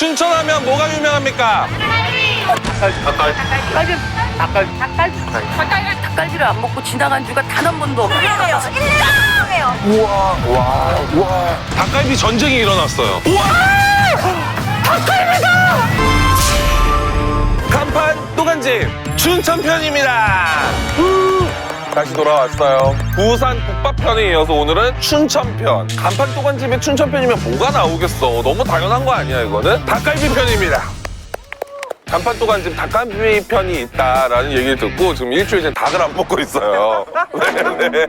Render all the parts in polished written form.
춘천하면 뭐가 유명합니까? 닭갈비를 안 먹고 지나간 지가 단 한 번도 없어요. 1년이에요. 우와. 닭갈비 전쟁이 일어났어요. 우와! 닭갈비다! 간판 또간집 춘천편입니다. 다시 돌아왔어요. 부산 국밥편에 이어서 오늘은 춘천편. 간판 또간집에 춘천편이면 뭐가 나오겠어. 너무 당연한 거 아니야 이거는? 닭갈비 편입니다. 간판 또간집 닭갈비 편이 있다라는 얘기를 듣고 지금 일주일째 닭을 안 먹고 있어요. 네.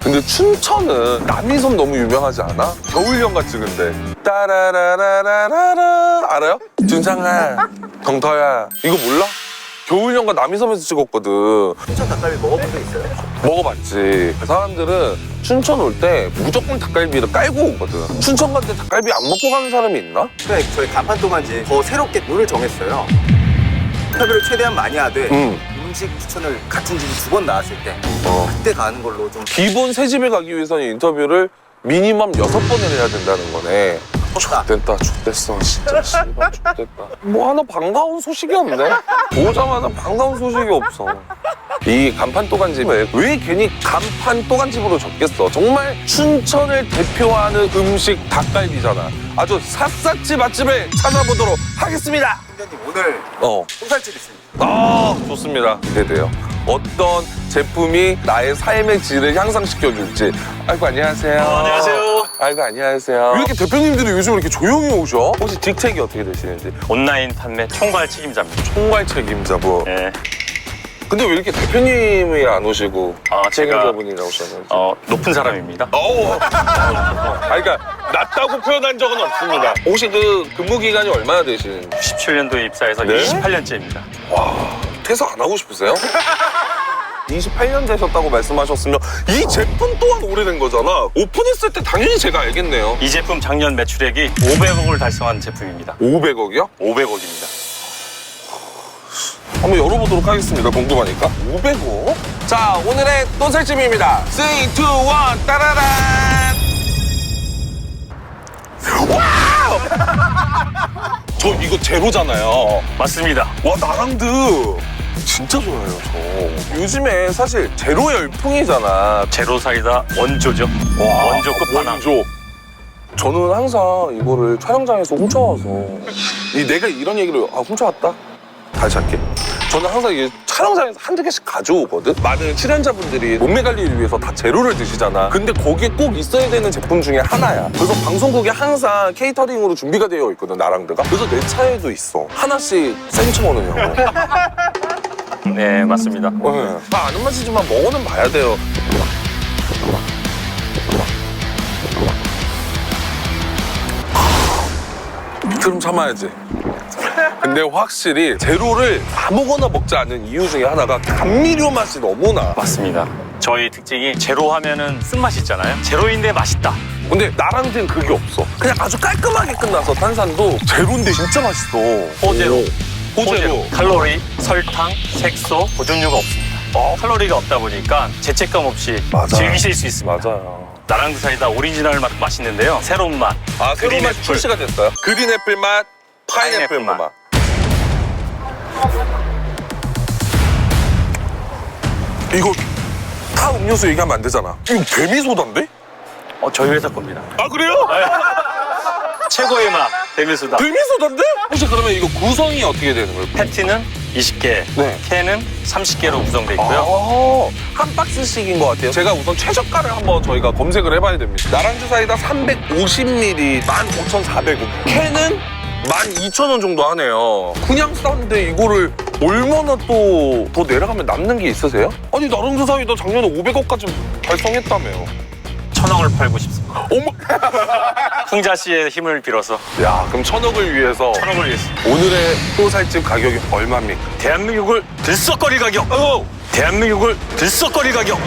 근데 춘천은 남이섬 너무 유명하지 않아? 겨울연가 찍은데. 따라라라라라 알아요? 준상아, 덩터야 이거 몰라? 겨울연가 남이섬에서 찍었거든. 춘천 닭갈비 먹어본 적 있어요? 먹어봤지. 사람들은 춘천 올 때 무조건 닭갈비를 깔고 오거든. 춘천 갈 때 닭갈비 안 먹고 가는 사람이 있나? 그래, 저희 간판 동안지 더 새롭게 룰을 정했어요. 인터뷰를 최대한 많이 하되 음식 추천을 같은 집이 2번 나왔을 때 그때 가는 걸로 좀. 기본 새 집에 가기 위해서는 인터뷰를 미니멈 6번을 해야 된다는 거네. 됐다, 죽됐어, 진짜. 씨발, 죽됐다. 뭐 하나 반가운 소식이 없네? 오자마자 반가운 소식이 없어. 이 간판 또간집에 왜 괜히 간판 또간집으로 적겠어? 정말 춘천을 대표하는 음식 닭갈비잖아. 아주 샅샅이 맛집을 찾아보도록 하겠습니다. 팀장님 오늘 소살집 있습니다. 아, 좋습니다. 기대돼요. 어떤 제품이 나의 삶의 질을 향상시켜줄지. 아이고, 안녕하세요. 안녕하세요. 아이고, 안녕하세요. 왜 이렇게 대표님들이 요즘 이렇게 조용히 오셔? 혹시 직책이 어떻게 되시는지? 온라인 판매 총괄 책임자입니다. 총괄 책임자부. 네. 근데 왜 이렇게 대표님이 안 오시고 제가 책임자분이 나오셨는지? 높은 사람입니다. 그러니까 낮다고 표현한 적은 없습니다. 혹시 그 근무 기간이 얼마나 되시는지? 97년도에 입사해서 네? 28년째입니다. 퇴사 안 하고 싶으세요? 28년 되셨다고 말씀하셨으면 이 제품 또한 오래된 거잖아. 오픈했을 때 당연히 제가 알겠네요. 이 제품 작년 매출액이 500억을 달성한 제품입니다. 500억이요? 500억입니다. 한번 열어보도록 하겠습니다. 궁금하니까. 500억? 자, 오늘의 또살찜입니다. 3, 2, 1, 따라란! 와우! 저 이거 제로잖아요. 맞습니다. 와, 나랑도 진짜 좋아요, 저. 요즘에 사실 제로 열풍이잖아. 제로 사이다 원조죠. 원조 끝판왕. 원조. 저는 항상 이거를 촬영장에서 훔쳐와서 내가 이런 얘기를 훔쳐왔다? 다시 할게. 저는 항상 이게 촬영장에서 한두 개씩 가져오거든? 많은 출연자분들이 몸매 관리를 위해서 다 제로를 드시잖아. 근데 거기에 꼭 있어야 되는 제품 중에 하나야. 그래서 방송국에 항상 케이터링으로 준비가 되어 있거든, 나랑드가. 그래서 내 차에도 있어. 하나씩 생쳐오느냐고. 네, 맞습니다. 다 아는 맛이지만 먹어는 봐야 돼요. 그럼 참아야지. 근데 확실히 제로를 아무거나 먹지 않는 이유 중에 하나가 감미료 맛이 너무 나. 맞습니다. 저희 특징이 제로 하면은 쓴맛이 있잖아요. 제로인데 맛있다. 근데 나랑은 그게 없어. 그냥 아주 깔끔하게 끝나서 탄산도 제로인데 진짜 맛있어. 호제로. 호제로. 칼로리, 설탕, 색소, 보존료가 없습니다. 칼로리가 없다 보니까 죄책감 없이 맞아요. 즐기실 수 있습니다. 맞아요. 나랑드 사이다 오리지널 맛 맛있는데요. 새로운 맛. 새로운 맛이 그린애플. 출시가 됐어요. 그린애플 맛, 파인애플 파인애플 맛. 이거 다 음료수 얘기하면 안 되잖아. 이거 데미소다인데? 저희 회사 겁니다. 아, 그래요? 최고의 맛, 데미소다. 데미소다인데? 혹시 그러면 이거 구성이 어떻게 되는 거예요? 패티는 20개, 네. 캔은 30개로 구성되어 있고요. 한 박스씩인 것 같아요. 제가 우선 최저가를 한번 저희가 검색을 해봐야 됩니다. 나랑주 사이다 350ml 15,400원. 캔은 12,000원 정도 하네요. 그냥 싼데 이거를 얼마나 또 더 내려가면 남는 게 있으세요? 아니, 나랑주 사이다 작년에 500억까지 달성했다며요. 1,000억을 팔고 싶습니다. 어머! 풍자 씨의 힘을 빌어서 야, 그럼 1,000억을 위해서 1,000억을 위해서 오늘의 또살집 가격이 얼마입니까? 대한민국을 들썩거릴 가격. 대한민국을 들썩거릴 가격.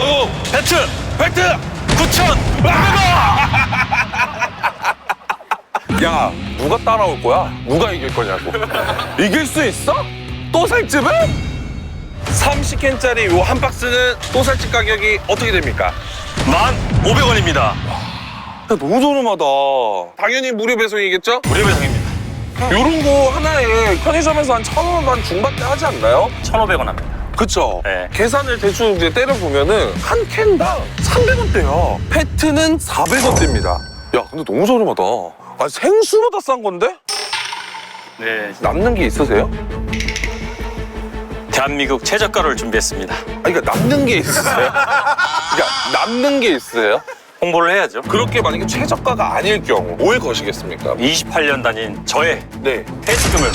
배트 9,500원. 야, 누가 따라올 거야? 누가 이길 거냐고. 이길 수 있어? 또살집은? 30캔짜리 요 한 박스는 또살집 가격이 어떻게 됩니까? 1,500원입니다. 너무 저렴하다. 당연히 무료 배송이겠죠? 무료 배송입니다. 요런 거 하나에 편의점에서 한 1,000원 한 중반대 하지 않나요? 1,500원 합니다. 그쵸? 네. 계산을 대충 이제 때려보면은 한 캔당 300원대야. 페트는 400원대입니다. 야, 근데 너무 저렴하다. 아, 생수보다 싼 건데? 네. 남는 게 있으세요? 대한민국 최저가를 준비했습니다. 아니, 그러니까 남는 게 있으세요? 그러니까 남는 게 있으세요? 홍보를 해야죠. 그렇게 만약에 최저가가 아닐 경우 뭘 거시겠습니까? 28년 다닌 저의 네. 퇴직금을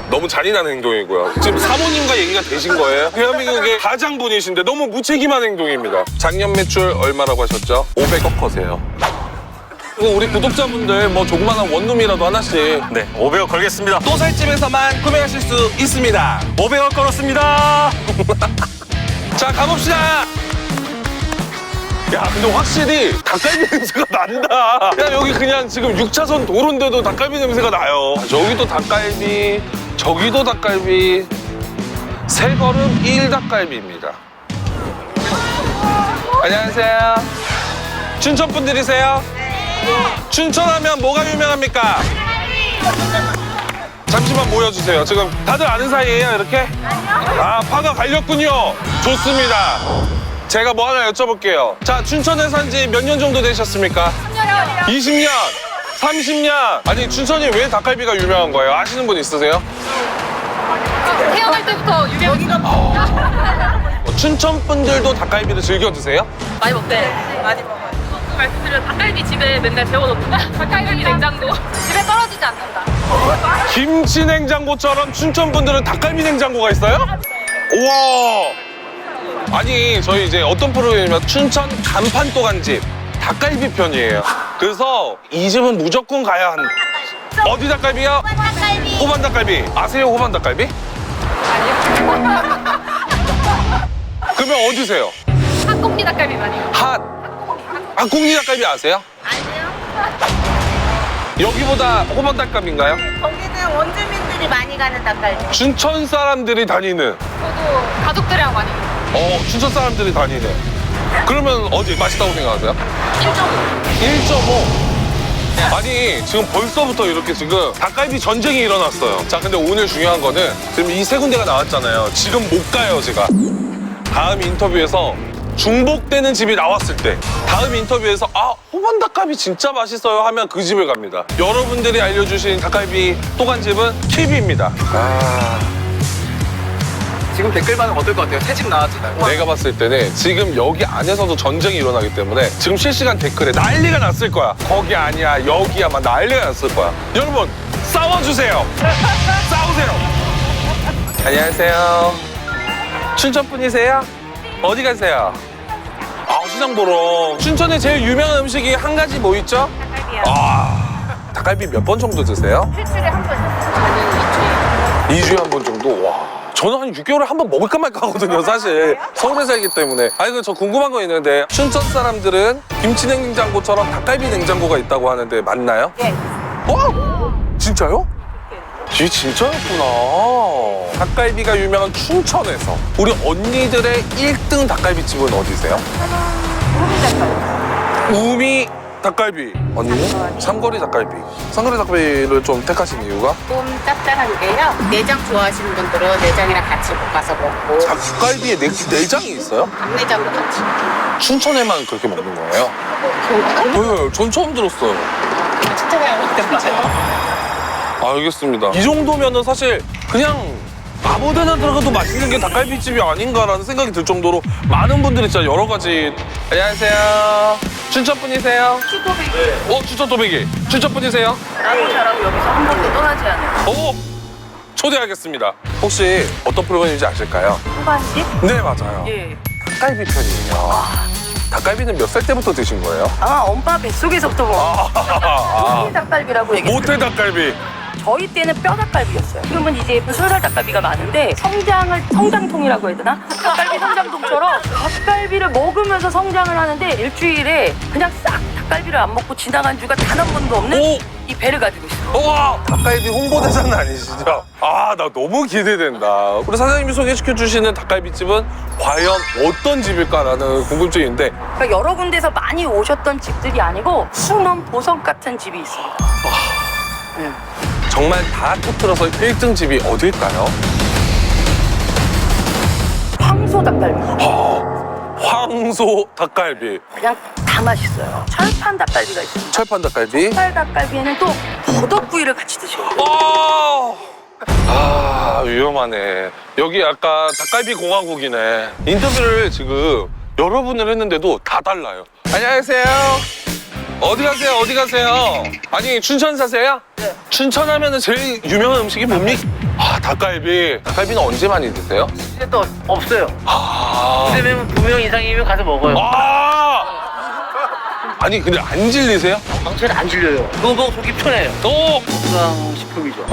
너무 잔인한 행동이고요. 지금 사모님과 얘기가 되신 거예요? 대한민국의 가장분이신데 너무 무책임한 행동입니다. 작년 매출 얼마라고 하셨죠? 500억 거세요. 우리 구독자분들 뭐 조그만한 원룸이라도 하나씩 네, 500억 걸겠습니다. 또살집에서만 구매하실 수 있습니다. 500억 걸었습니다. 자, 가봅시다. 야, 근데 확실히 닭갈비 냄새가 난다. 야, 여기 그냥 지금 6차선 도로인데도 닭갈비 냄새가 나요. 저기도 닭갈비, 저기도 닭갈비. 세 걸음 1닭갈비입니다. 안녕하세요. 춘천 분들이세요? 춘천하면 뭐가 유명합니까? 잠시만 모여주세요. 지금 다들 아는 사이예요, 이렇게? 아, 파가 갈렸군요. 좋습니다. 제가 뭐 하나 여쭤볼게요. 자, 춘천에 산 지 몇 년 정도 되셨습니까? 10년이요. 20년? 30년? 아니, 춘천이 왜 닭갈비가 유명한 거예요? 아시는 분 있으세요? 태어날 때부터 유명이가 춘천 분들도 닭갈비를 즐겨 드세요? 많이 먹대. 많이 먹어요. 말씀드려 닭갈비 집에 맨날 데워놓는다. 닭갈비 냉장고. 집에 떨어지지 않는다. 김치 냉장고처럼 춘천 분들은 닭갈비 냉장고가 있어요? 우와! 아니, 저희 이제 어떤 프로그램이냐면 춘천 간판 또간집 닭갈비 편이에요. 그래서 이 집은 무조건 가야 한다. 어디 닭갈비요? 닭갈비. 호반 닭갈비. 아세요, 호반 닭갈비? 그러면 어디세요? 한국리 닭갈비 많이. 한국리 닭갈비 아세요? 아니요. 여기보다 호반 닭갈비인가요? 거기는 원주민들이 많이 가는 닭갈비. 춘천 사람들이 다니는. 저도 가족들이랑 많이. 춘천 사람들이 다니는. 그러면 어디 맛있다고 생각하세요? 1.5. 아니, 지금 벌써부터 이렇게 지금 닭갈비 전쟁이 일어났어요. 자, 근데 오늘 중요한 거는 지금 이 세 군데가 나왔잖아요. 지금 못 가요, 제가. 다음 인터뷰에서 중복되는 집이 나왔을 때 다음 인터뷰에서 호반 닭갈비 진짜 맛있어요 하면 그 집을 갑니다. 여러분들이 알려주신 닭갈비 또간집은 킵입니다. 지금 댓글 반응 어떨 것 같아요? 새 집 나왔잖아요. 내가 봤을 때는 지금 여기 안에서도 전쟁이 일어나기 때문에 지금 실시간 댓글에 난리가 났을 거야. 거기 아니야, 여기야, 막 난리가 났을 거야. 여러분, 싸워주세요. 싸우세요. 안녕하세요. 춘천 분이세요? 어디 가세요? 시장 보러. 춘천에 제일 유명한 음식이 한 가지 뭐 있죠? 닭갈비요. 닭갈비 몇 번 정도 드세요? 일주일에 한 번. 2주에 한 번 정도? 와. 저는 한 6개월에 한 번 먹을까 말까 하거든요, 사실. 서울에 살기 때문에. 아니, 근데 저 궁금한 거 있는데, 춘천 사람들은 김치 냉장고처럼 닭갈비 냉장고가 있다고 하는데, 맞나요? 예. 진짜요? 이게 진짜였구나. 닭갈비가 유명한 춘천에서 우리 언니들의 1등 닭갈비집은 어디세요? 우미 닭갈비. 언니는? 삼거리 닭갈비. 삼거리 닭갈비를 좀 택하신 이유가? 좀 짭짤한데요. 내장 좋아하시는 분들은 내장이랑 같이 볶아서 먹고 닭갈비에 내장이 있어요? 감내장도 같이. 춘천에만 그렇게 먹는 거예요? 네, 전 처음 들었어요. 추천해요. 알겠습니다. 이 정도면은 사실 그냥 아무데나 들어가도 맛있는 게 닭갈비집이 아닌가라는 생각이 들 정도로 많은 분들이 진짜 여러 가지. 안녕하세요. 춘천 분이세요? 슈퍼빅. 춘천 또배기. 춘천 분이세요? 나도 잘하고 여기서 한 번도 떠나지 않아요. 초대하겠습니다. 혹시 어떤 프로그램인지 아실까요? 호반집? 네, 맞아요. 예. 닭갈비 편이에요. 닭갈비는 몇 살 때부터 드신 거예요? 엄마 뱃속에서부터 모기 닭갈비라고 얘기했어요. 모태 닭갈비. 저희 때는 뼈 닭갈비였어요. 지금은 이제 순살 닭갈비가 많은데 성장통이라고 해야 되나? 닭갈비 성장통처럼 닭갈비를 먹으면서 성장을 하는데 일주일에 그냥 싹 닭갈비를 안 먹고 지나간 주가 단 한 번도 없는 이 배를 가지고 있어요. 닭갈비 홍보대사는 아니시죠? 나 너무 기대된다. 우리 사장님이 소개시켜 주시는 닭갈비집은 과연 어떤 집일까라는 궁금증인데 그러니까 여러 군데서 많이 오셨던 집들이 아니고 숨은 보석 같은 집이 있습니다. 정말 다 터뜨려서 1등 집이 어딜까요? 황소 닭갈비. 황소 닭갈비. 그냥 다 맛있어요. 철판 닭갈비가 있습니다. 철판 닭갈비. 철 닭갈비에는 또 버덕구이를 같이 드셔요. 위험하네. 여기 약간 닭갈비 공화국이네. 인터뷰를 지금 여러 분을 했는데도 다 달라요. 안녕하세요. 어디 가세요? 어디 가세요? 아니, 춘천 사세요? 네. 춘천 하면은 제일 유명한 음식이 뭡니까? 닭갈비. 닭갈비는 언제 많이 드세요? 이제 또 없어요. 아. 그러면 2명 이상이면 가서 먹어요. 아니, 근데 안 질리세요? 방철 안 질려요. 그거 먹으면 속이 편해요. 또? 건강식품이죠.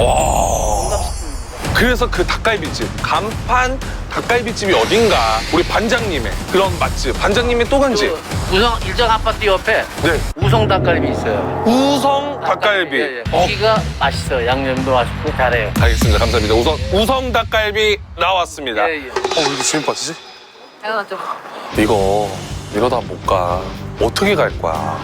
그래서 그 닭갈비집, 간판 닭갈비집이 어딘가 우리 반장님의 그런 맛집, 반장님의 또 간집. 그 우성 일정 아파트 옆에 네. 우성 닭갈비 있어요. 우성 닭갈비. 예, 예. 거기가 맛있어요. 양념도 맛있고 잘해요. 알겠습니다. 감사합니다. 우성 닭갈비 나왔습니다. 예, 예. 왜 이렇게 재밌 빠지지? 좀 이거 이러다 못 가. 어떻게 갈 거야?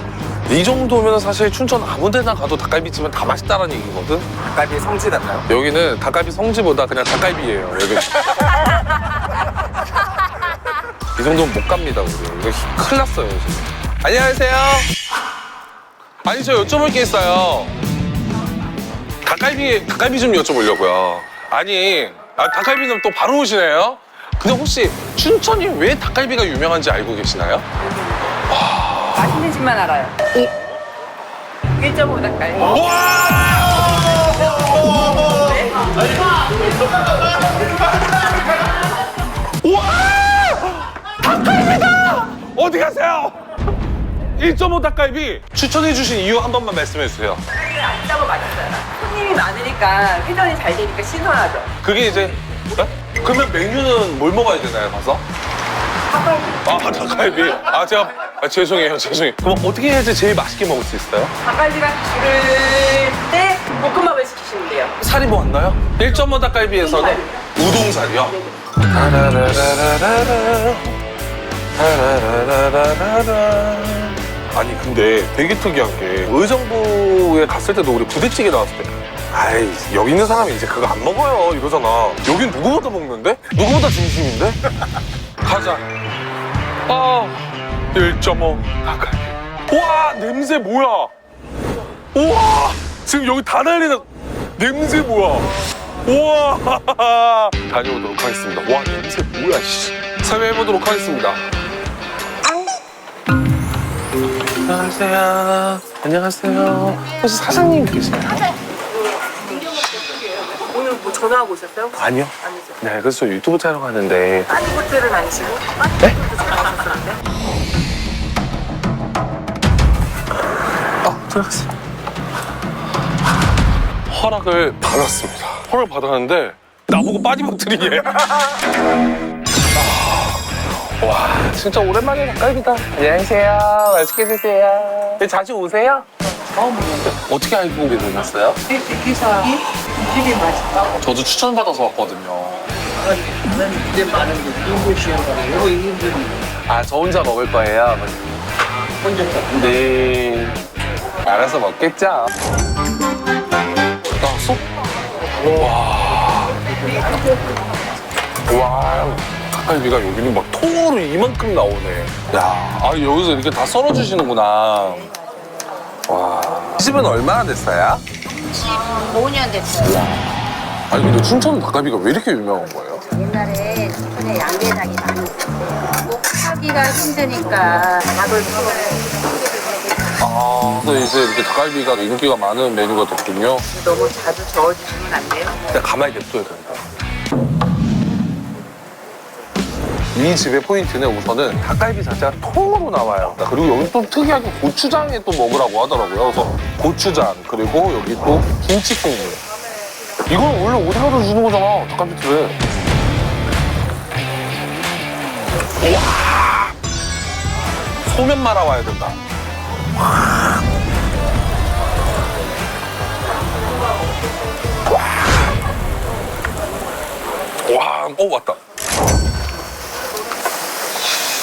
이 정도면 사실 춘천 아무 데나 가도 닭갈비집은 다 맛있다라는 얘기거든? 닭갈비의 성지 같나요? 여기는 닭갈비 성지보다 그냥 닭갈비예요. 여기. 이 정도면 못 갑니다, 우리. 이거 큰일 났어요, 지금. 안녕하세요. 아니, 저 여쭤볼 게 있어요. 닭갈비 좀 여쭤보려고요. 아니, 닭갈비는 또 바로 오시네요? 근데 혹시 춘천이 왜 닭갈비가 유명한지 알고 계시나요? 맛있는 집만 알아요. 1.5 닭갈비. 닭갈비다! 어디 가세요? 1.5 닭갈비 추천해주신 이유 한 번만 말씀해주세요. 안 짜고 맛있어요. 손님이 많으니까 회전이 잘 되니까 신선하죠. 그게 이제 그러면 메뉴는 뭘 먹어야 되나요, 가서? 닭갈비. 죄송해요. 그럼 어떻게 해야지 제일 맛있게 먹을 수 있어요? 닭갈비가 줄을 때 볶음밥을 시키시면 돼요. 살이 뭐 안 나요? 1.5 닭갈비에서는 우동살이요? 아니 근데 되게 특이한 게 의정부에 갔을 때도 우리 부대찌개 나왔을 때 아이 여기 있는 사람이 이제 그거 안 먹어요 이러잖아. 여긴 누구보다 먹는데? 누구보다 진심인데? 가자. 1.5 닭갈비. 와 냄새 뭐야? 우와 지금 여기 다 난리나. 냄새 뭐야? 우와 다녀오도록 하겠습니다. 와 냄새 뭐야 씨. 섭외해보도록 하겠습니다. 안녕하세요. 혹시 사장님 계세요? 오늘 뭐 전화하고 오셨어요? 아니요. 아니죠. 네, 그래서 저 유튜브 촬영하는데. 빠니보트를 다니시고? 네? 빠니보트도 전화하셨었는데? 들어갔어요. 허락을 받았습니다. 허락을 받았는데 나보고 빠니보트리에. 와, 진짜 오랜만에 닭갈비다. 안녕하세요. 맛있게 드세요. 자주 오세요? 처음 오는데. 어떻게 알고 계셨어요? 기사기 집이 맛있다고. 저도 추천받아서 왔거든요. 이제 많은 게 인도시한 거예요. 이분들이 저 혼자 먹을 거예요? 혼자 네. 알아서 먹겠죠. 나왔어? 와, 닭갈비가 여기는 막 통으로 이만큼 나오네. 야, 여기서 이렇게 다 썰어주시는구나. 와. 이 집은 얼마나 됐어요? 5년 됐어요. 아니, 근데 춘천 닭갈비가 왜 이렇게 유명한 거예요? 옛날에 춘천에 양계장이 많았는데 뭐 하기가 힘드니까 닭을 그래서 이제 이렇게 닭갈비가 인기가 많은 메뉴가 됐군요. 너무 자주 저어주시면 안 돼요? 그냥 가만히 냅둬야 된다. 이 집의 포인트는 우선은 닭갈비 자체가 통으로 나와요. 그리고 여기 또 특이하게 고추장에 또 먹으라고 하더라고요. 그래서 고추장, 그리고 여기 또 김치 국물. 이건 원래 어디 가도 주는 거잖아, 닭갈비집에. 와 소면 말아와야 된다. 와, 왔다.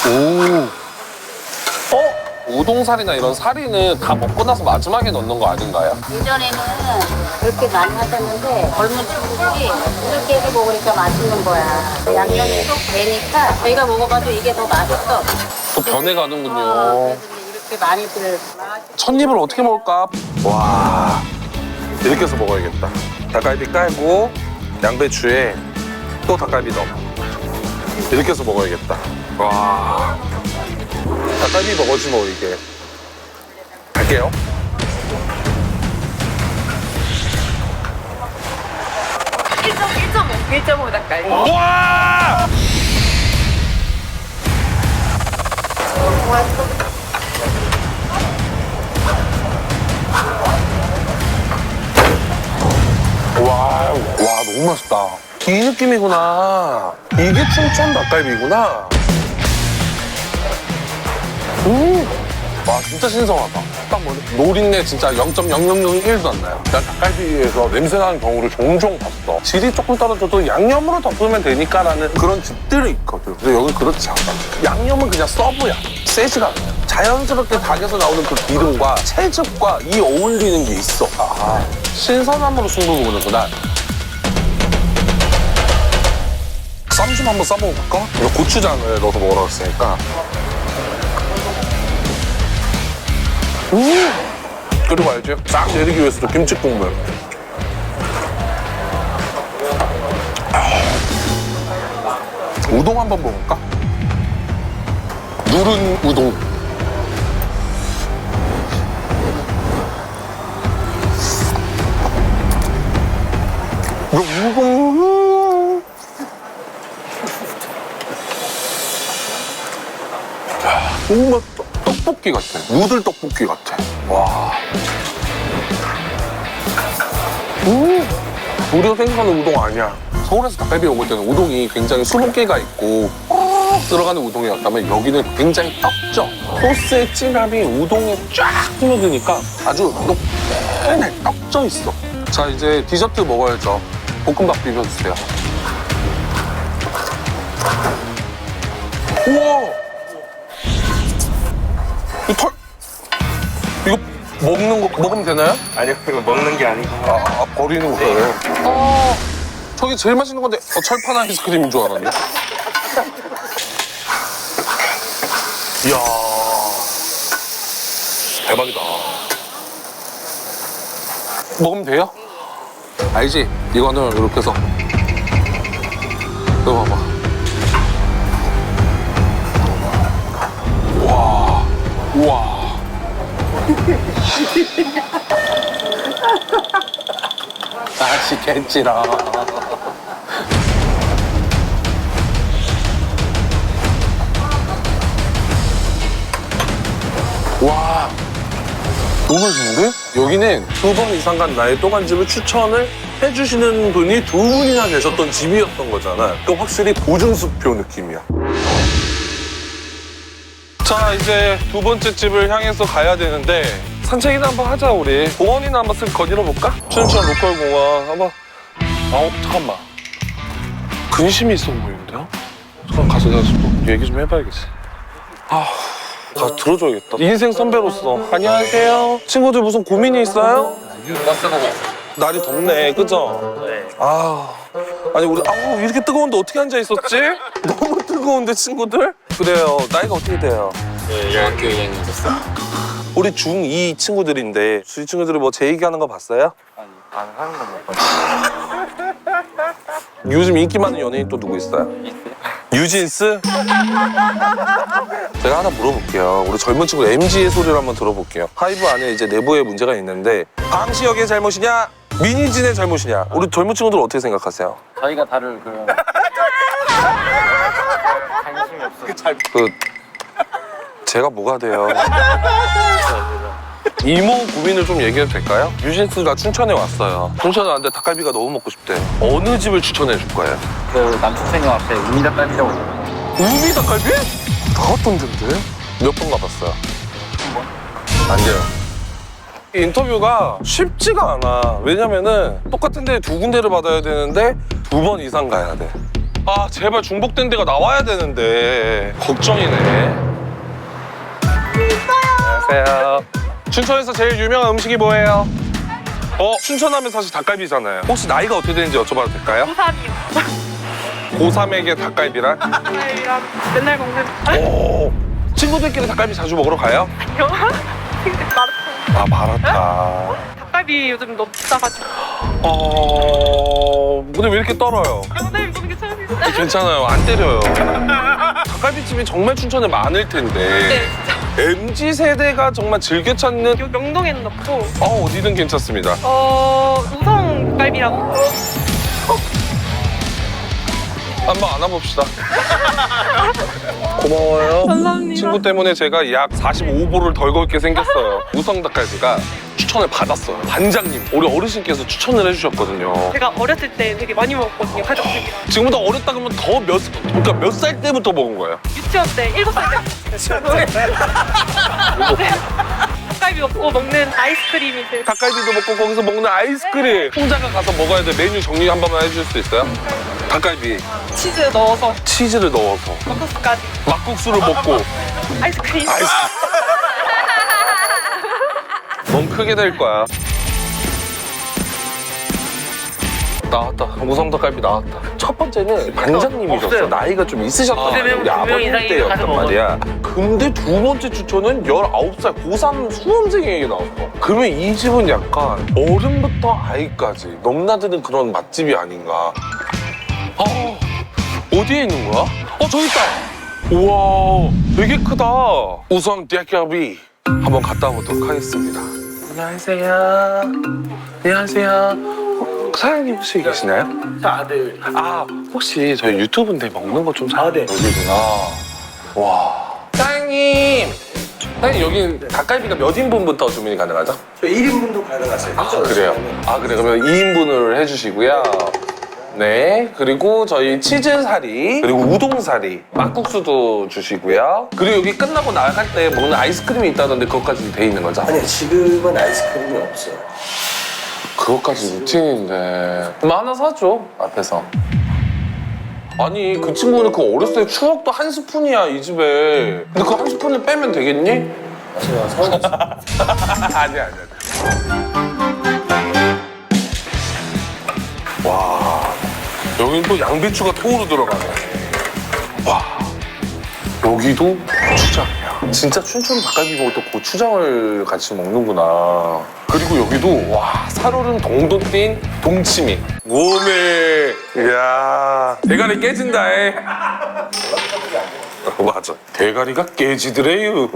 오. 우동살이나 이런 살이는 다 먹고 나서 마지막에 넣는 거 아닌가요? 예전에는 그렇게 많이 하셨는데 젊은 친구들이 이렇게 해서 먹으니까 맛있는 거야. 양념이 쏙 배니까 저희가 먹어봐도 이게 더 맛있어. 또 변해가는군요. 그래서 이렇게 많이들 첫입을 어떻게 먹을까? 와, 이렇게 해서 먹어야겠다. 닭갈비 깔고 양배추에 또 닭갈비 넣어. 이렇게 해서 먹어야겠다. 와, 닭갈비 먹어지 뭐 이게. 갈게요. 1.5 닭갈비. 와! 와, 너무 맛있다. 이 느낌이구나. 이게 춘천 닭갈비구나. 와, 진짜 신선하다. 딱 뭐지? 노린내 진짜 0.0001도 안 나요. 난 닭갈비에서 냄새나는 경우를 종종 봤어. 질이 조금 떨어져도 양념으로 덮으면 되니까라는 그런 집들이 있거든. 근데 여기 그렇지 않아. 양념은 그냥 서브야. 세지가 않아요. 자연스럽게 닭에서 나오는 그 기름과 채즙과 이 어울리는 게 있어. 아, 신선함으로 승부 보는구나. 쌈 좀 한번 싸먹어볼까? 이거 고추장을 넣어서 먹으라고 했으니까. 그리고 알지? 싹 내리기 위해서도 김치 국물. 우동 한번 먹을까? 누른 우동. 이거 우동. 너무 맛있다. 떡볶이 같아. 누들 떡볶이 같아. 와. 우리가 생각하는 우동 아니야. 서울에서 닭갈비 먹을 때는 우동이 굉장히 수분기가 있고 들어가는 우동이었다면 여기는 굉장히 떡져. 소스의 진함이 우동에 쫙 스며드니까 아주 녹네 떡져 있어. 자, 이제 디저트 먹어야죠. 볶음밥 비벼주세요. 우와! 이 털, 이거 먹으면 되나요? 아니요, 이거 먹는 게 아니고. 버리는 거예요. 저게 제일 맛있는 건데, 철판 아이스크림인 줄 알았네. 이야, 대박이다. 먹으면 돼요? 알지? 이거는 이렇게 해서. 이거 봐봐. 우와. 맛있겠지라. 와, 너무 맛있는데? 여기는 2번 이상 간 나의 또간집을 추천을 해주시는 분이 2분이나 계셨던 집이었던 거잖아. 그러니까 확실히 보증수표 느낌이야. 자, 이제 2번째 집을 향해서 가야 되는데 산책이나 한번 하자, 우리. 공원이나 한번 쓱 거닐어볼까? 춘천 로컬 공원 한번. 잠깐만. 근심이 있어 보이는데요? 잠깐 가서 내가 좀 얘기 좀 해봐야겠지. 가서 들어줘야겠다. 인생 선배로서. 안녕하세요. 친구들 무슨 고민이 있어요? 날이 덥네, 그죠? 네. 아니 우리 이렇게 뜨거운데 어떻게 앉아 있었지? 너무 뜨거운데 친구들? 그래요. 나이가 어떻게 돼요? 네, 중학교 2학년 됐어요. 우리 중2 친구들인데 이 친구들이 뭐 제 얘기하는 거 봤어요? 아니, 안 하는 건 못 봤어요. 요즘 인기 많은 연예인 또 누구 있어요? 유진스? 제가 하나 물어볼게요. 우리 젊은 친구 MG의 소리를 한번 들어볼게요. 하이브 안에 이제 내부에 문제가 있는데 방시혁의 잘못이냐? 민희진의 잘못이냐? 우리 젊은 친구들 어떻게 생각하세요? 저희가 다룰 그런 관심이 없어요. 제가 뭐가 돼요? 이모 고민을 좀 얘기해도 될까요? 유진스가 춘천에 왔어요. 춘천에 왔는데 닭갈비가 너무 먹고 싶대. 어느 집을 추천해 줄 거예요? 그 남천생활 앞에 우미닭갈비라고 있어요. 우미 닭갈비? 나갔던 데인데? 몇 번 가봤어요? 한 번? 안 돼요. 이 인터뷰가 쉽지가 않아. 왜냐면은 똑같은 데 2군데를 받아야 되는데 2번 이상 가야 돼. 제발 중복된 데가 나와야 되는데 걱정이네. 안녕하세요. 춘천에서 제일 유명한 음식이 뭐예요? 춘천하면 사실 닭갈비잖아요. 혹시 나이가 어떻게 되는지 여쭤봐도 될까요? 고3이요. 고3에게 닭갈비란? 닭갈비랑 맨날 먹는 오, 친구들끼리 닭갈비 자주 먹으러 가요? 마라탕. 아, 마라탕. 닭갈비 요즘 너무 비싸가지고. 근데 왜 이렇게 떨어요? 닭갈비 먹는 게 처음이에요. 괜찮아요. 안 때려요. 닭갈비집이 정말 춘천에 많을 텐데. 네, 진짜. MZ세대가 정말 즐겨 찾는 여기 명동에는 없고, 어디든 괜찮습니다. 우성 닭갈비라고. 한번 안아봅시다. 고마워요. 감사합니다. 친구 때문에 제가 약 45보를 덜 걸게 생겼어요. 우성 닭갈비가 추천을 받았어요. 반장님, 우리 어르신께서 추천을 해주셨거든요. 제가 어렸을 때 되게 많이 먹었거든요, 가족들이랑. 지금보다 어렸다 그러면 더 그러니까 몇 살 때부터 먹은 거예요? 유치원 때, 7살 때. 닭갈비 먹고 먹는 아이스크림이 제일 닭갈비도 먹고 거기서 먹는 아이스크림. 홍자가 가서 먹어야 돼. 메뉴 정리 한 번만 해줄 수 있어요? 닭갈비, 치즈 넣어서 치즈를 넣어서 막국수까지. 막국수를 먹고 아이스크림. 너무 크게 될 거야. 나왔다. 우성 닭갈비 나왔다. 첫 번째는 반장님이셨어. 나이가 좀 있으셨단 말이야. 우리 아버님 때였단 말이야. 근데 두 번째 추천은 19살 고3 수험생에게 나왔어. 그러면 이 집은 약간 어른부터 아이까지 넘나드는 그런 맛집이 아닌가. 어디에 있는 거야? 저기 있다. 우와, 되게 크다. 우성 닭갈비 한번 갔다 오도록 하겠습니다. 안녕하세요. 안녕하세요. 사장님 혹시 계시나요? 저 아들. 혹시 저희 유튜브인데 먹는 거 좀 네. 여기구나. 와. 사장님 여긴 닭갈비가 몇 인분부터 주문이 가능하죠? 저 1인분도 가능하세요. 그래요? 그래. 그러면 2인분을 해주시고요. 네. 그리고 저희 치즈사리, 그리고 우동사리, 막국수도 주시고요. 그리고 여기 끝나고 나갈 때 먹는 아이스크림이 있다던데 그것까지 돼 있는 거죠? 아니요, 지금은 아이스크림이 없어요. 그것까지 루틴인데. 그럼 하나 사줘, 앞에서. 아니, 그 친구는 그 어렸을 때 추억도 한 스푼이야, 이 집에. 근데 그 한 스푼을 빼면 되겠니? 제가 서운했어요. 아니야. 와, 여긴 또 양배추가 통으로 들어가네. 와, 여기도 고추장이야. 진짜 춘천 닭갈비 먹을 때 고추장을 같이 먹는구나. 그리고 여기도 살얼음 동동 뛴 동치미. 오메, 이야, 대가리 깨진다. 맞아, 대가리가 깨지더래요.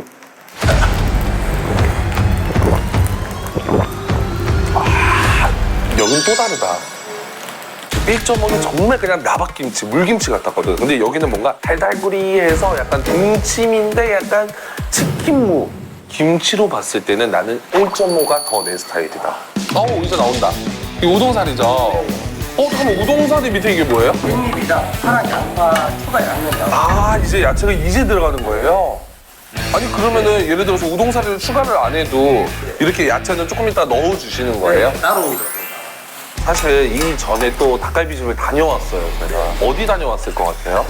여긴 또 다르다. 1.5는 정말 그냥 나박김치, 물김치 같았거든. 근데 여기는 뭔가 달달구리해서 약간 동치미인데 약간 치킨무. 김치로 봤을 때는 나는 1.5가 더 내 스타일이다. 이제 나온다. 이 우동사리죠? 잠깐만, 우동사리 밑에 이게 뭐예요? 깻잎이랑 파란 양파, 추가 양념. 이제 야채가 이제 들어가는 거예요? 아니, 그러면은 예를 들어서 우동사리를 추가를 안 해도 이렇게 야채는 조금 이따 넣어주시는 거예요? 따로. 사실 이 전에 또 닭갈비집을 다녀왔어요, 제가. 어디 다녀왔을 것 같아요?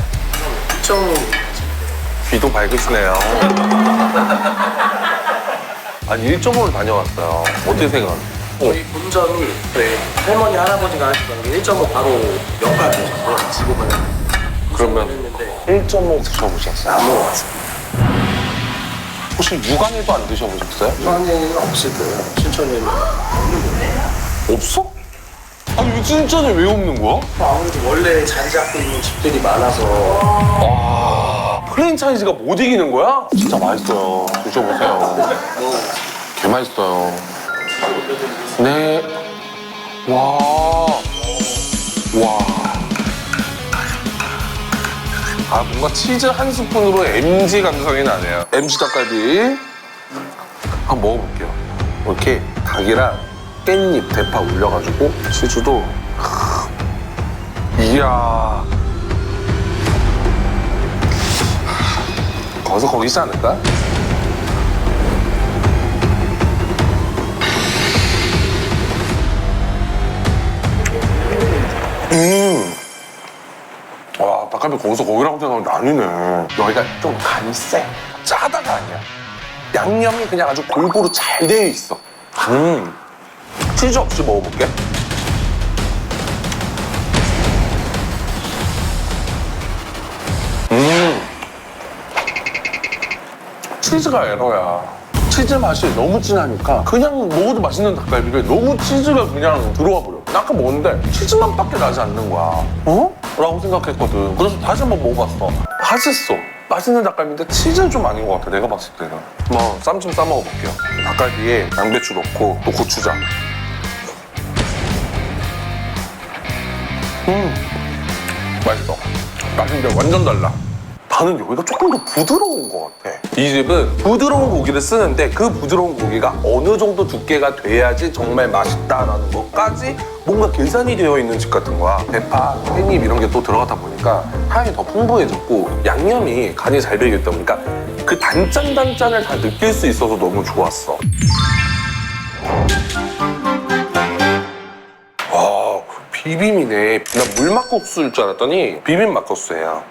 좀 귀도 밝으시네요. 아니, 1.5를 다녀왔어요. 어떻게 생각하세요? 저희 본점이 할머니, 할아버지가 하시던 게 1.5 바로 옆가게에서 지금은 그러면 했는데 1.5 드셔보셨어요? 안 먹어봤어요. 혹시 육안에도 안 드셔보셨어요? 중앙에는 없을 거예요. 춘천에는. 없어? 아니, 춘천에 왜 없는 거야? 아무래도 원래 자리 잡고 있는 집들이 많아서. 프랜차이즈가 못 이기는 거야? 진짜 맛있어요. 드셔보세요. 개 맛있어요. 네. 와. 뭔가 치즈 한 스푼으로 MG 감성이 나네요. MG 닭갈비. 한번 먹어볼게요. 이렇게 닭이랑 깻잎, 대파 올려가지고 치즈도. 이야. 거기 있지 않을까? 와, 닭갈비 거기서 거기랑 생각하면 나뉘네. 여기가 좀 간이 세. 짜다가 아니야. 양념이 그냥 아주 골고루 잘 되어 있어. 치즈 없이 먹어볼게. 치즈가 에러야. 치즈 맛이 너무 진하니까 그냥 먹어도 맛있는 닭갈비를 너무 치즈가 그냥 들어와 버려. 나 아까 먹었는데 치즈맛밖에 나지 않는 거야. 어? 라고 생각했거든. 그래서 다시 한번 먹어봤어. 맛있어. 맛있는 닭갈비인데 치즈는 좀 아닌 것 같아, 내가 봤을 때는. 뭐 쌈 좀 싸 먹어볼게요. 닭갈비에 양배추 넣고 또 고추장. 맛있어. 맛있는데 완전 달라. 나는 여기가 조금 더 부드러운 것 같아. 이 집은 부드러운 고기를 쓰는데 그 부드러운 고기가 어느 정도 두께가 돼야지 정말 맛있다라는 것까지 뭔가 계산이 되어 있는 집 같은 거야. 대파, 깻잎 이런 게 또 들어가다 보니까 향이 더 풍부해졌고 양념이 간이 잘 배겨 있다 보니까 그 단짠을 다 느낄 수 있어서 너무 좋았어. 와, 비빔이네. 나 물막국수일 줄 알았더니 비빔 막국수예요.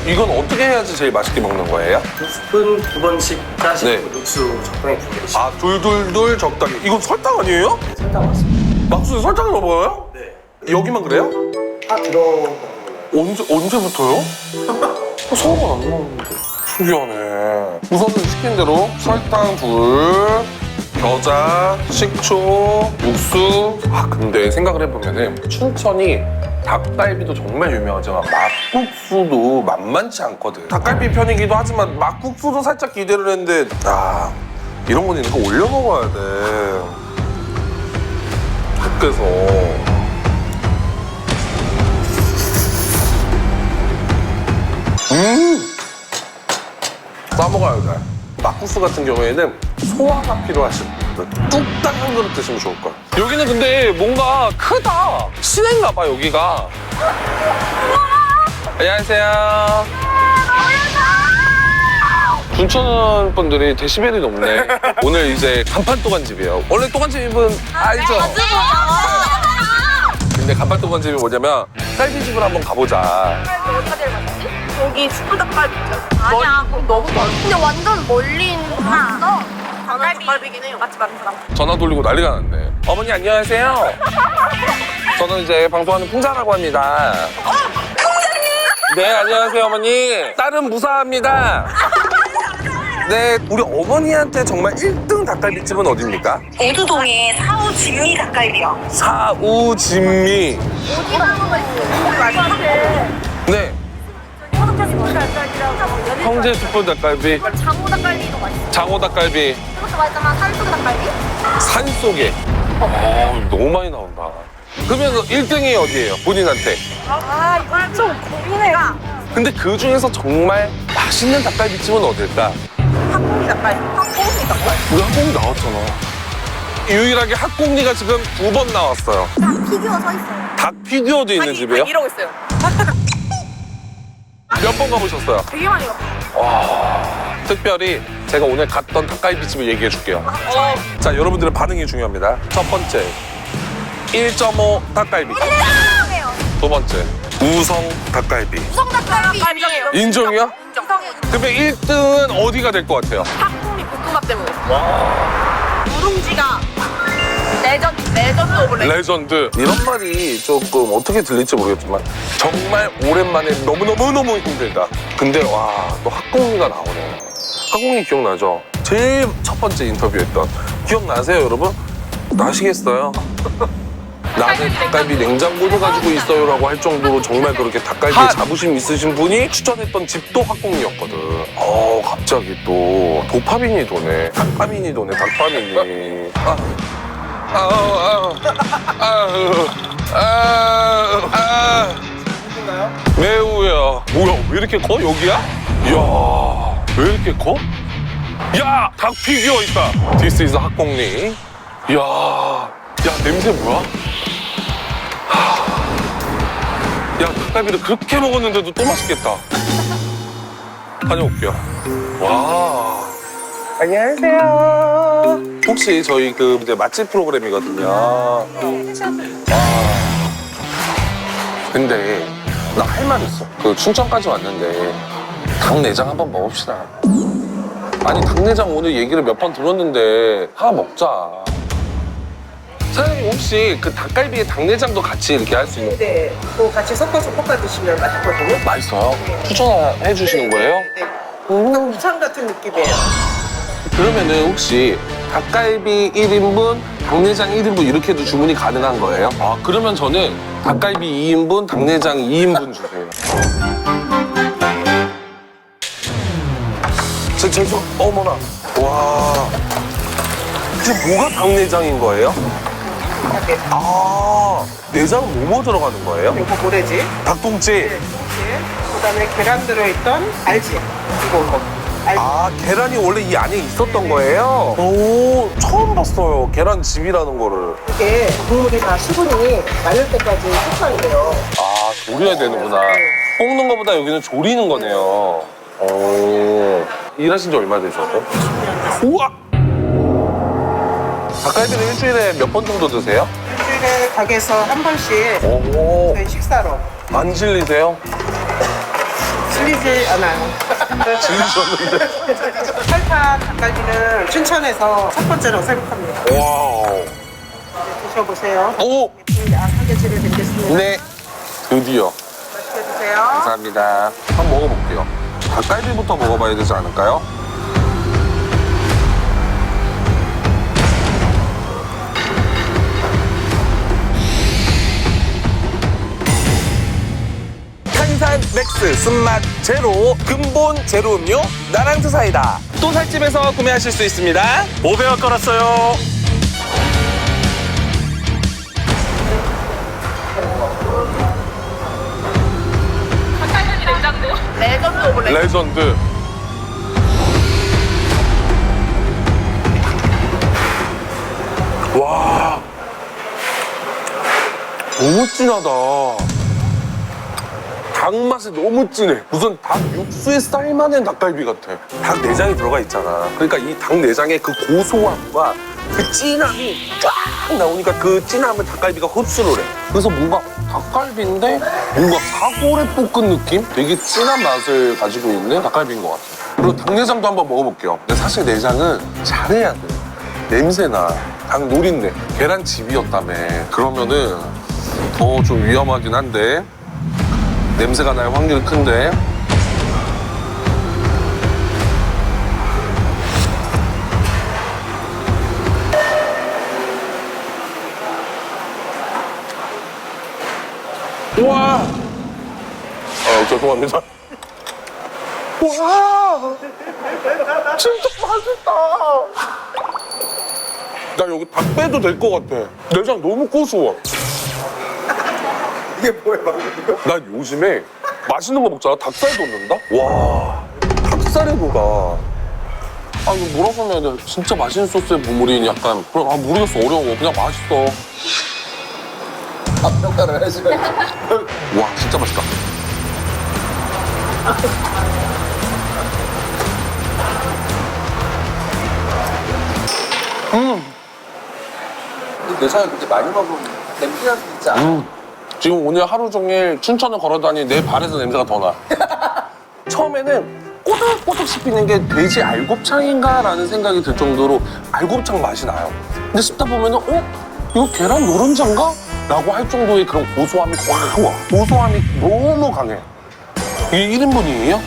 이건 어떻게 해야지 제일 맛있게 먹는 거예요? 두 스푼 2번씩 짜시고 네. 육수 적당히 2개씩. 아, 둘둘둘 적당히. 이건 설탕 아니에요? 설탕 맞습니다. 막국수에 설탕을 넣어요? 네. 여기만 그래요? 다 들어간 거예요. 언제부터요? 서울은 안 나오는데. 신기하네. 우선은 시킨 대로 설탕 둘, 겨자, 식초, 육수. 아, 근데 생각을 해보면은 춘천이 닭갈비도 정말 유명하지만 막국수도 만만치 않거든. 닭갈비 편이기도 하지만 막국수도 살짝 기대를 했는데 이런 건 이렇게 올려 먹어야 돼. 그래서 싸먹어야 돼. 막국수 같은 경우에는 소화가 필요하신 분들 뚝딱 한 그릇 드시면 좋을 거야. 여기는 근데 뭔가 크다. 시내인가 봐 여기가. 안녕하세요. 춘천 분들이 데시벨이 높네. 오늘 이제 간판 또간집이에요. 원래 또간집은 알죠? 근데 간판 또간집이 뭐냐면 딸기집을 한번 가보자. 여기 숯불닭갈비 있잖아. 아니야, 그럼 너무 멀어. 근데 완전 멀리 있나? 닭갈비긴 해요. 같이 만든 사람. 전화 돌리고 난리가 났네. 어머니 안녕하세요. 저는 이제 방송하는 풍자라고 합니다. 풍자님! 네, 안녕하세요 어머니. 딸은 무사합니다. 네, 우리 어머니한테 정말 1등 닭갈비집은 어디입니까? 오두동에 사우 진미 닭갈비요. 사우진미. 네. 형제 숯불 닭갈비. 장호 닭갈비도 맛있어. 장호 닭갈비. 그것도 맛있지만 산속 닭갈비? 산속에. 너무 많이 나온다. 그러면 1등이 어디예요? 본인한테. 이걸 좀 고민해가. 근데 그 중에서 정말 맛있는 닭갈비집은 어딜까? 닭고기 닭갈비. 우리 학공이 나왔잖아. 유일하게 학공리가 지금 2번 나왔어요. 피규어 서 있어요. 닭 피규어도 있는 집이에요? 이러고 있어요. 몇 번 가보셨어요? 되게 많이 갔어요. 특별히 제가 오늘 갔던 닭갈비집을 얘기해 줄게요. 자, 여러분들의 반응이 중요합니다. 첫 번째, 1.5 닭갈비. 두 번째, 우성 닭갈비. 우성 닭갈비 인정해요. 인정이요? 그러면 1등은 어디가 될 것 같아요? 닭고기 볶음밥 때문에. 누룽지가 레전드 오브 레전드. 이런 말이 조금 어떻게 들릴지 모르겠지만 정말 오랜만에 너무너무 힘들다. 근데 와, 또 학공리가 나오네. 학공리 기억나죠? 제일 첫 번째 인터뷰했던. 기억나세요, 여러분? 나시겠어요? 나는 닭갈비 냉장고를 가지고 있어요라고 할 정도로 정말 그렇게 닭갈비에 자부심 있으신 분이 추천했던 집도 학공리였거든. 갑자기 또 도파민이 도네. 닭파민이 도네, 닭파민이. 매우야. 뭐야, 왜 이렇게 커? 여기야? 이야, 왜 이렇게 커? 야, 닭 피규어 있다. This is 학공리. 이야, 야, 냄새 뭐야? 야, 닭갈비를 그렇게 먹었는데도 또 맛있겠다. 다녀올게요. 와. 안녕하세요. 혹시 저희 그 이제 맛집 프로그램이거든요. 근데 나 할 말 있어. 그 춘천까지 왔는데 닭 내장 한번 먹읍시다. 아니 당내장 오늘 얘기를 몇 번 들었는데 하나 먹자. 사장님 혹시 그 닭갈비에 당내장도 같이 이렇게 할 수 있는? 네, 또 같이 섞어서 볶아 드시면 맛있거든요. 맛있어요? 추천해 주시는 거예요? 네. 곱창 같은 느낌이에요. 그러면은 혹시 닭갈비 1인분, 당내장 1인분 이렇게도 주문이 가능한 거예요? 아 그러면 저는 닭갈비 2인분, 당내장 2인분 주세요. 죄송, 어머나. 와. 지금 뭐가 당내장인 거예요? 아, 내장은 뭐 들어가는 거예요? 이거 뭐래지? 닭똥집. 네. 그다음에 계란 들어있던 알지? 이거. 알지? 아, 계란이 원래 이 안에 있었던 거예요? 오, 처음 봤어요. 계란찜이라는 거를. 이게 국물이 다 수분이 마를 때까지 숙성돼요. 아, 조려야 되는구나. 볶는 거보다 여기는 조리는 거네요. 오, 일하신 지 얼마 되셨어요? 우와! 닭갈비는 일주일에 몇 번 정도 드세요? 일주일에 가게에서 한 번씩 오, 저희 식사로 안 질리세요? 질리지 않아요. 질리셨는데. 팔판 닭갈비는 춘천에서 첫 번째로 생각합니다. 와우. 드셔보세요. 오! 삼겹살을 드리겠습니다. 네. 드디어. 맛있게 드세요. 감사합니다. 한번 먹어볼게요. 닭갈비부터 먹어봐야 되지 않을까요? 탄산 맥스 쓴맛 제로 근본 제로 음료 나랑트 사이다. 또 살집에서 구매하실 수 있습니다. 500원 걸었어요. 레전드. 와, 너무 진하다. 닭 맛이 너무 진해. 무슨 닭 육수에 삶아낸 닭갈비 같아. 닭 내장이 들어가 있잖아. 그러니까 이 닭 내장의 그 고소함과 그 진함이 쫙 나오니까 그 진함을 닭갈비가 흡수를 해. 그래서 뭔가 닭갈비인데 뭔가 사골에 볶은 느낌? 되게 진한 맛을 가지고 있는 닭갈비인 것 같아요. 그리고 닭 내장도 한번 먹어볼게요. 근데 사실 내장은 잘해야 돼. 냄새나. 닭 노린내. 계란찜이었다며. 그러면은 더 좀 위험하긴 한데 냄새가 날 확률이 큰데. 우와! 죄송합니다. 와! 진짜 맛있다! 나 여기 닭 빼도 될 것 같아. 내장 너무 고소해. 이게 뭐예요, 방금? 난 요즘에 맛있는 거 먹잖아. 닭살도 넣는다? 와, 닭살에 녹아. 아, 이거 뭐라고 하면 돼? 진짜 맛있는 소스의 버무린 약간. 아, 모르겠어. 어려워. 그냥 맛있어. 평가를 해주면. 와, 진짜 맛있다. 내장을 그렇게 많이 먹으면 냄새가 진짜. 지금 오늘 하루 종일 춘천을 걸어다니 내 발에서 냄새가 더 나. 처음에는 꼬득꼬득 씹히는 게 돼지 알곱창인가? 라는 생각이 들 정도로 알곱창 맛이 나요. 근데 씹다 보면은, 이거 계란 노른자인가? 라고 할 정도의 그런 고소함이 강해. 고소함이 너무 강해. 이게 1인분이에요?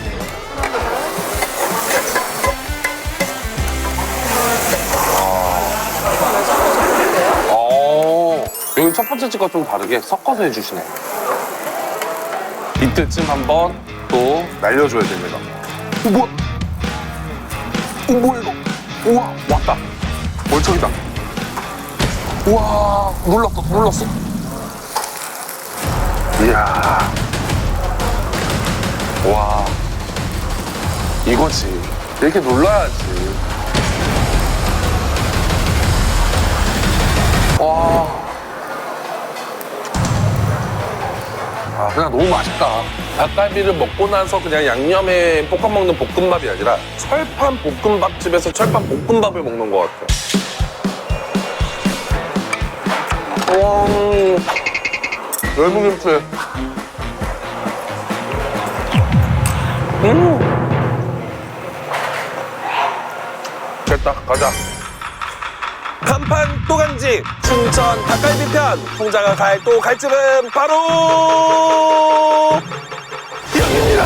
여기 첫 번째 집과 좀 다르게 섞어서 해주시네. 이때쯤 한번 또 날려줘야 됩니다. 뭐야? 뭐야 이거? 우와, 왔다. 월척이다. 우와, 눌렀어. 이야. 와, 이거지. 이렇게 눌러야지. 와. 아, 그냥 너무 맛있다. 닭갈비를 먹고 나서 그냥 양념에 볶아 먹는 볶음밥이 아니라 철판 볶음밥집에서 철판 볶음밥을 먹는 것 같아. 와, 열무김치. 됐다. 가자. 간판 또간집 춘천 닭갈비편. 풍자가 갈 또 갈집은 바로 여기입니다.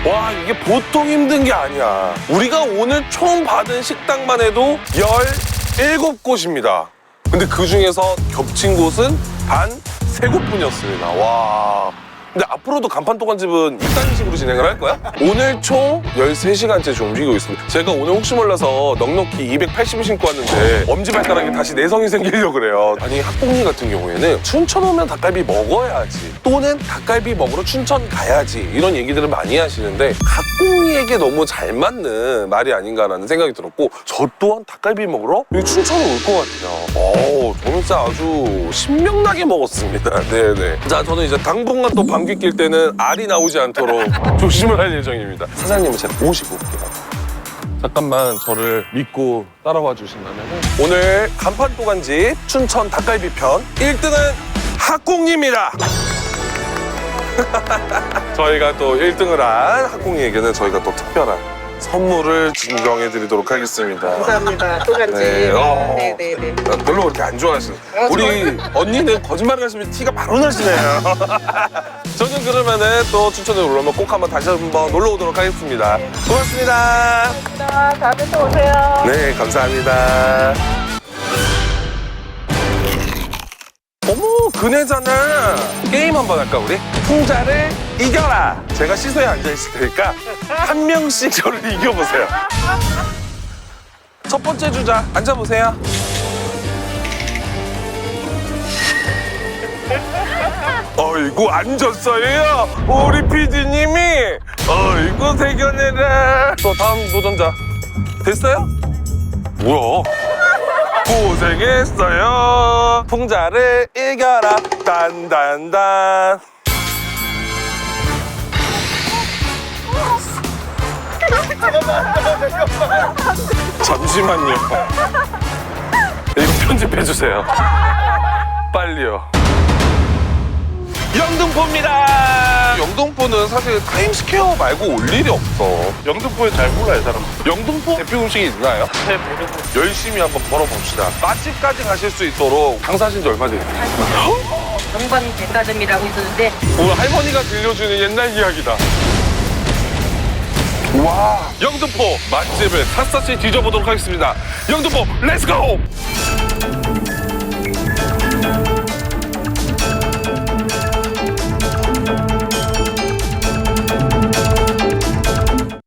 와, 이게 보통 힘든 게 아니야. 우리가 오늘 총 받은 식당만 해도 17곳입니다. 근데 그 중에서 겹친 곳은 단 3곳뿐이었습니다. 와. 근데 앞으로도 간판 또간집은 이딴 식으로 진행을 할 거야? 오늘 총 13시간째 좀 움직이고 있습니다. 제가 오늘 혹시 몰라서 넉넉히 280을 신고 왔는데 엄지발가락에 다시 내성이 생기려고 그래요. 아니, 학봉리 같은 경우에는 춘천 오면 닭갈비 먹어야지, 또는 닭갈비 먹으러 춘천 가야지, 이런 얘기들을 많이 하시는데 학봉리에게 너무 잘 맞는 말이 아닌가라는 생각이 들었고, 저 또한 닭갈비 먹으러 여기 춘천에 올 것 같아요. 저는 진짜 아주 신명나게 먹었습니다. 네네. 자, 저는 이제 당분간 또 감기 낄 때는 알이 나오지 않도록 조심을 할 예정입니다. 사장님은 제가 모시고 올게요. 잠깐만 저를 믿고 따라와 주신다면, 오늘 간판 또간집 춘천 닭갈비 편 1등은 학공입니다. 저희가 또 1등을 한 학공이에게는 저희가 또 특별한 선물을 증정해 드리도록 하겠습니다. 감사합니다. 또간집. 네, 네네네. 별로 그렇게 안 좋아하시는. 우리 언니는 거짓말을 하시면 티가 바로 나시네요. 저는 그러면은 또 춘천에 올라오면 꼭 한번 다시 한번 놀러 오도록 하겠습니다. 고맙습니다. 다음에 또 오세요. 네, 감사합니다. 어머, 그네잖아. 게임 한번 할까, 우리? 풍자를 이겨라. 제가 시소에 앉아있을 테니까 한 명씩 저를 이겨보세요. 첫 번째 주자, 앉아보세요. 어이구, 앉았어요. 우리 PD님이. 어이구, 대견해라. 또 다음 도전자. 됐어요? 뭐야? 고생했어요. 풍자를 이겨라. 단단단. 잠시만요. 이거 편집해주세요. 빨리요. 영등포입니다. 영등포는 사실 타임스퀘어 말고 올 일이 없어. 영등포에 잘 몰라요, 사람. 영등포 대표 음식이 있나요? 네, 열심히 한번 벌어봅시다. 맛집까지 가실 수 있도록 장사하신 지 얼마 됐나요? 정반 백가점이라고 있었는데 오늘 할머니가 들려주는 옛날 이야기다. 와, 영등포 맛집을 샅샅이 뒤져보도록 하겠습니다. 영등포 렛츠고!